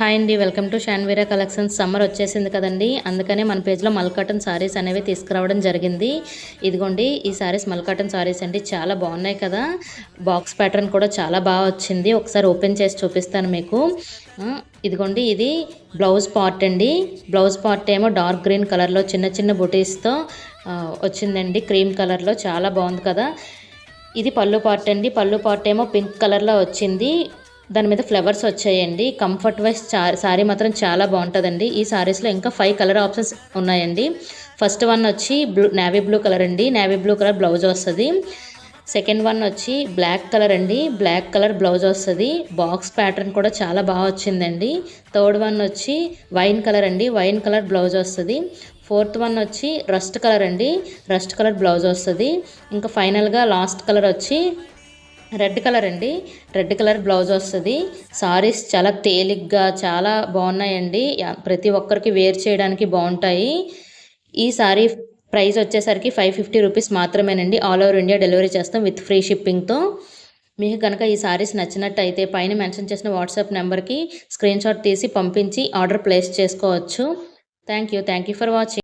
Hi అండి, welcome to షాన్వీరా collections. Summer వచ్చేసింది కదండి, అందుకనే మన పేజ్లో మల్కాటన్ సారీస్ అనేవి తీసుకురావడం జరిగింది. ఇదిగోండి ఈ సారీస్ మల్కాటన్ సారీస్ అండి, చాలా బాగున్నాయి కదా. బాక్స్ ప్యాటర్న్ కూడా చాలా బాగా వచ్చింది. ఒకసారి ఓపెన్ చేసి చూపిస్తాను మీకు. ఇదిగోండి ఇది బ్లౌజ్ పార్ట్ అండి. బ్లౌజ్ పార్ట్ ఏమో డార్క్ గ్రీన్ కలర్లో చిన్న చిన్న బుటీస్తో వచ్చిందండి, క్రీమ్ కలర్లో చాలా బాగుంది కదా. ఇది పళ్ళు పార్ట్ అండి. పళ్ళు పార్ట్ ఏమో పింక్ కలర్లో వచ్చింది, దాని మీద ఫ్లవర్స్ వచ్చాయండి. కంఫర్ట్ వైజ్ సారీ మాత్రం చాలా బాగుంటుందండి. ఈ సారీస్లో ఇంకా 5 కలర్ ఆప్షన్స్ ఉన్నాయండి. ఫస్ట్ వన్ వచ్చి నేవీ బ్లూ కలర్ అండి, నేవీ బ్లూ కలర్ బ్లౌజ్ వస్తుంది. సెకండ్ వన్ వచ్చి బ్లాక్ కలర్ అండి, బ్లాక్ కలర్ బ్లౌజ్ వస్తుంది. బాక్స్ ప్యాటర్న్ కూడా చాలా బాగా వచ్చిందండి. థర్డ్ వన్ వచ్చి వైన్ కలర్ అండి, వైన్ కలర్ బ్లౌజ్ వస్తుంది. ఫోర్త్ వన్ వచ్చి రస్ట్ కలర్ అండి, రస్ట్ కలర్ బ్లౌజ్ వస్తుంది. ఇంకా ఫైనల్గా లాస్ట్ కలర్ వచ్చి రెడ్ కలర్ అండి, రెడ్ కలర్ బ్లౌజ్ వస్తుంది. సారీస్ చాలా తేలిగ్గా చాలా బాగున్నాయండి, ప్రతి ఒక్కరికి వేర్ చేయడానికి బాగుంటాయి. ఈ సారీ ప్రైస్ వచ్చేసరికి 550 రూపీస్ మాత్రమేనండి. ఆల్ ఓవర్ ఇండియా డెలివరీ చేస్తాం విత్ ఫ్రీ షిప్పింగ్తో. మీకు కనుక ఈ సారీస్ నచ్చినట్టయితే పైన మెన్షన్ చేసిన వాట్సాప్ నెంబర్కి స్క్రీన్ షాట్ తీసి పంపించి ఆర్డర్ ప్లేస్ చేసుకోవచ్చు. Thank you for watching.